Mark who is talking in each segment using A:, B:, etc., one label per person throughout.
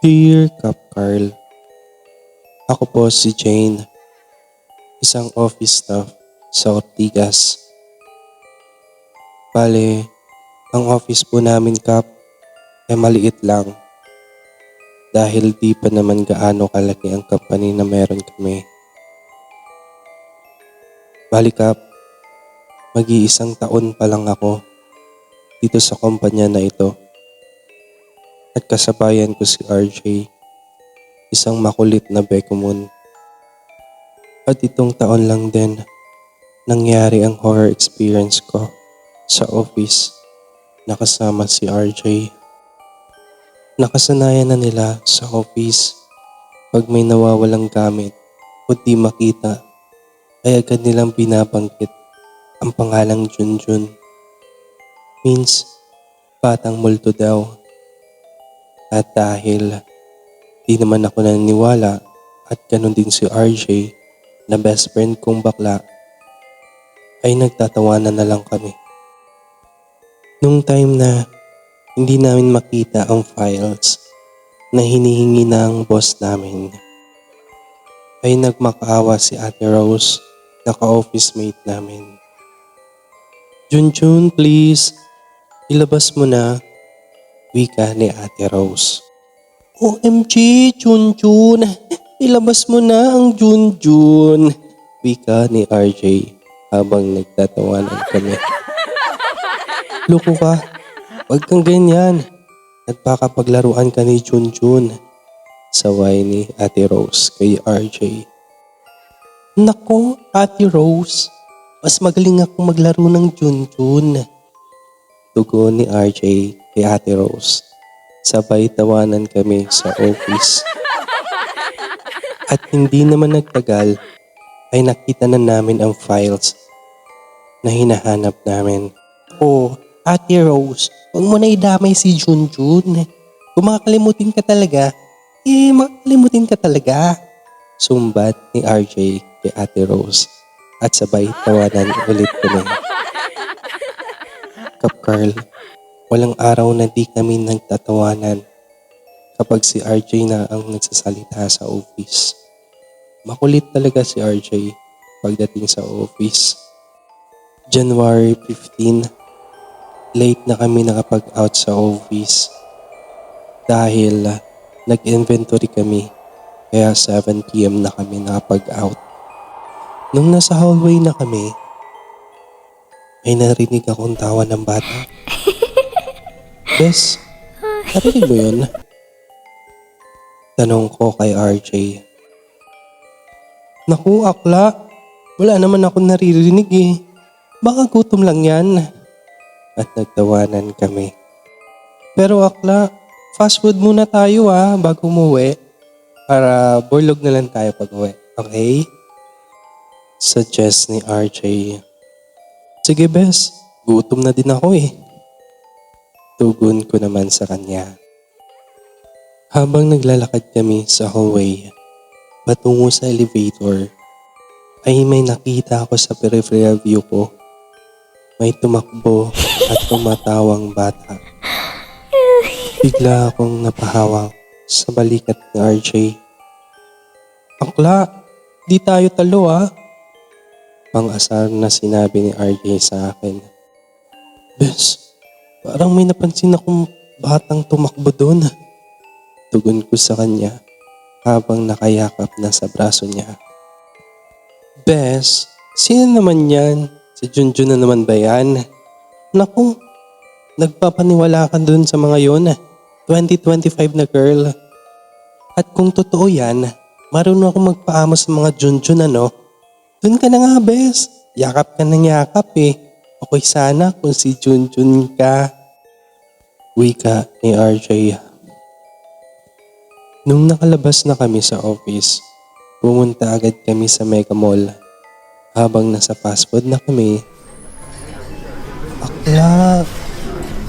A: Dear Kap Carl, ako po si Jane, isang office staff sa Ortigas. Bale, ang office po namin Kap ay maliit lang dahil di pa naman gaano kalaki ang company na meron kami. Bali Kap, mag-iisang taon pa lang ako dito sa kumpanya na ito at kasabayan ko si RJ, isang makulit na bekomon. At itong taon lang din nangyari ang horror experience ko sa office na kasama si RJ. Nakasanayan na nila sa office pag may nawawalang gamit o di makita ay agad nilang binabanggit ang pangalang Junjun. Means batang multo daw. At dahil di naman ako naniniwala at ganun din si RJ na best friend kong bakla ay nagtatawanan na lang kami. Nung time na hindi namin makita ang files na hinihingi ng boss namin, ay nagmakaawa si Ate Rose na ka-office mate namin. Junjun, please, ilabas mo na, wika ni Ate Rose. OMG, Junjun, ilabas mo na ang Junjun, wika ni RJ habang nagtatawanan kami. Loko ka, wag kang ganyan at baka paglaruan ka ni Junjun, saway ni Ate Rose kay RJ. Nako, Ate Rose, mas magaling akong maglaro ng Junjun, tugon ni RJ kay Ate Rose. Sabay tawanan kami sa office. At hindi naman nagtagal ay nakita na namin ang files na hinahanap namin. Oh, Ate Rose, huwag mo na idamay si Junjun. Kung makakalimutin ka talaga, makakalimutin ka talaga. Sumbat ni RJ kay Ate Rose at sabay tawanan ulit kami. Kap Carl, walang araw na di kami nagtatawanan kapag si RJ na ang nagsasalita sa office. Makulit talaga si RJ pagdating sa office. January 15, late na kami nakapag-out sa office dahil nag-inventory kami kaya 7 PM na kami nakapag-out. Nung nasa hallway na kami, ay narinig akong tawa ng bata. Bes, narinig mo yun? Tanong ko kay RJ. Naku, akla. Wala naman ako naririnig eh. Baka gutom lang yan. At nagtawanan kami. Pero akla, fast food muna tayo bago umuwi. Para borlog na lang tayo pag uwi. Okay? Suggest ni RJ. Sige bes, gutom na din ako eh. Tugon ko naman sa kanya. Habang naglalakad kami sa hallway, patungo sa elevator, ay may nakita ako sa peripheral view ko. May tumakbo at tumatawang bata. Bigla akong napahawak sa balikat ni RJ. Akla, di tayo talo Pang-asar na sinabi ni RJ sa akin. Bes, parang may napansin akong batang tumakbo doon. Tugon ko sa kanya habang nakayakap na sa braso niya. Bes, sino naman yan? Si Junjun na naman ba yan? Naku, nagpapaniwala ka dun sa mga yon. 2025 na girl. At kung totoo yan, marunong ako magpaamo sa mga Junjun Dun ka na nga bes, yakap ka ng yakap eh. Okay sana kung si Junjun ka. Wika ni RJ. Nung nakalabas na kami sa office, pumunta agad kami sa Mega Mall. Habang nasa fast food na kami, akla,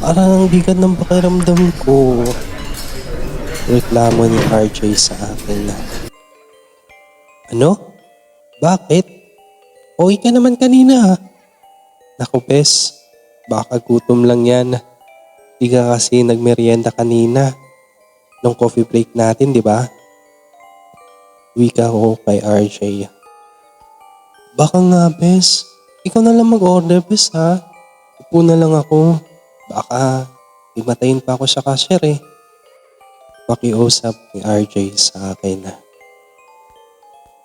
A: parang ang bigat ng pakiramdam ko. Reklamo ni RJ sa akin. Ano? Bakit? Okay ka naman kanina Naku bes, baka gutom lang yan. Di ka kasi nagmerienda kanina. nung coffee break natin, di ba? Wika ko kay RJ. Baka nga, bes. Ikaw na lang mag-order, bes, ha? Upo na lang ako. Baka himatayin pa ako sa cashier, eh. Pakiusap ni RJ sa akin.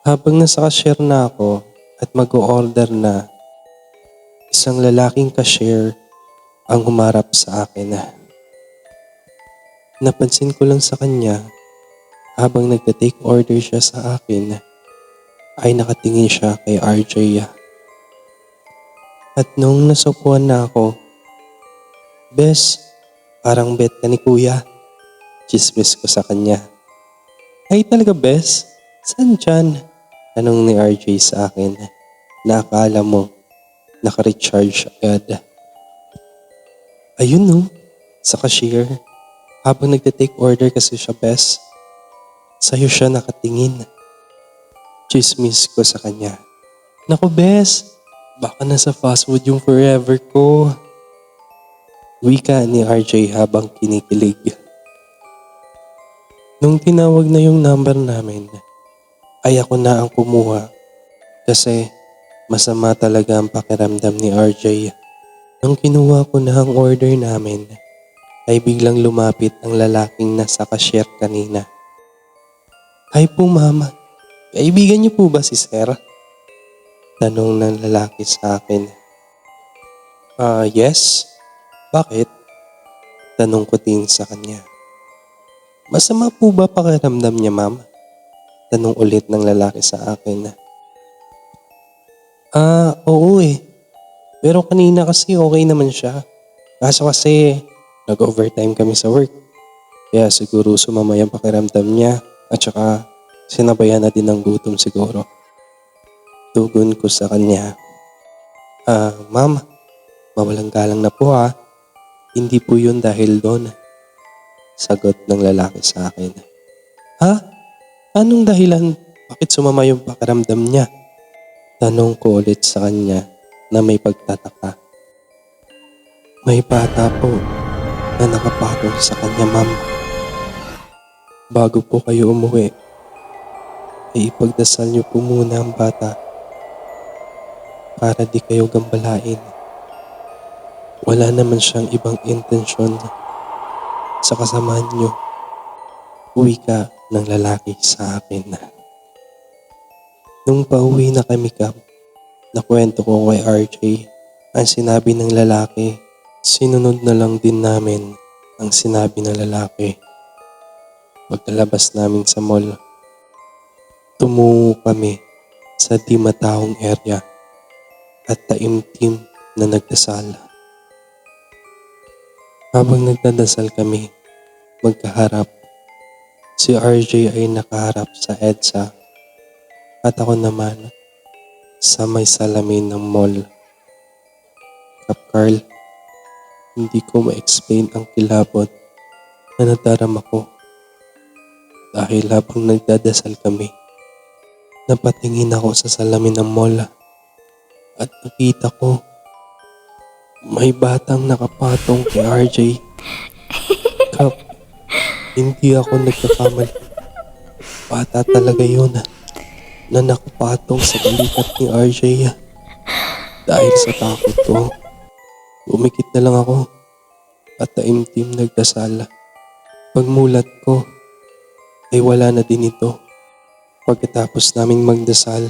A: Habang nasa cashier na ako at mag-o-order na, isang lalaking cashier ang humarap sa akin. Napansin ko lang sa kanya habang nagta-take order siya sa akin ay nakatingin siya kay RJ. At nung nasupuan na ako, bes, parang bet ka ni kuya. Chismis ko sa kanya. Ay talaga bes? Saan dyan? Tanong ni RJ sa akin na akala mo naka-recharge agad. Ayun no, sa cashier. Habang nagte-take order kasi siya bes, sa'yo siya nakatingin. Chismis ko sa kanya. Naku bes, baka nasa fast food yung forever ko. Wika ni RJ habang kinikilig. Nung tinawag na yung number namin, ay ako na ang kumuha kasi masama talaga ang pakiramdam ni RJ. Nung kinuha ko na ang order namin, ay biglang lumapit ang lalaking nasa cashier kanina. Hi po mama, kaibigan niyo po ba si Sir? Tanong ng lalaki sa akin. Yes. Bakit? Tanong ko din sa kanya. Masama po ba pakiramdam niya ma'am? Tanong ulit ng lalaki sa akin. Oo eh. Pero kanina kasi okay naman siya. Kaso kasi nag-overtime kami sa work. Kaya siguro sumama yung pakiramdam niya at saka sinabayan na din ng gutom siguro. Tugon ko sa kanya. Ma'am, mawalang galang na po ha. Hindi po yun dahil doon. Sagot ng lalaki sa akin. Ha? Anong dahilan? Bakit sumama yung pakiramdam niya? Tanong ko ulit sa kanya na may pagtataka. May bata po na nakapatong sa kanya ma'am. Bago po kayo umuwi, ay ipagdasal niyo po muna ang bata para di kayo gambalain. Wala naman siyang ibang intensyon sa kasamaan niyo. Wika ng lalaki sa akin. Nung pauwi na kami nakwento ko kay RJ ang sinabi ng lalaki. Sinunod na lang din namin ang sinabi ng lalaki. Pagkalabas namin sa mall, tumungo kami sa di matahong area at taimtim na nagdasal. Habang nagdadasal kami, magkaharap, si RJ ay nakaharap sa EDSA at ako naman sa may salamin ng mall. Kap Carl, hindi ko ma-explain ang kilabot na nadarama ko dahil habang nagdadasal kami, napatingin ako sa salamin ng mall at nakita ko may batang nakapatong kay RJ. Kap, hindi ako nagkakamali. Bata talaga yun na nakapatong sa balikat ni RJ. Dahil sa takot ko, umikit na lang ako at taimtim nagdasal. Pagmulat ko, ay wala na din ito. Pagkatapos naming magdasal,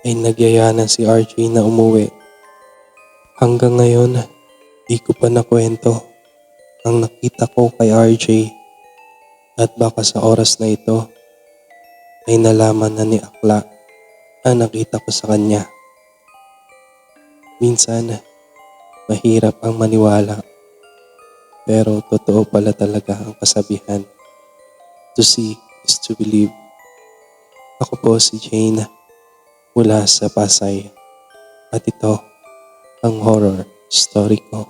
A: ay nagyaya na si RJ na umuwi. Hanggang ngayon, di ko pa nakwento ang nakita ko kay RJ at baka sa oras na ito, ay nalaman na ni Akla ang nakita ko sa kanya. Minsan, mahirap ang maniwala. Pero totoo pala talaga ang kasabihan. To see is to believe. Ako po si Jane mula sa Pasay. At ito ang horror story ko.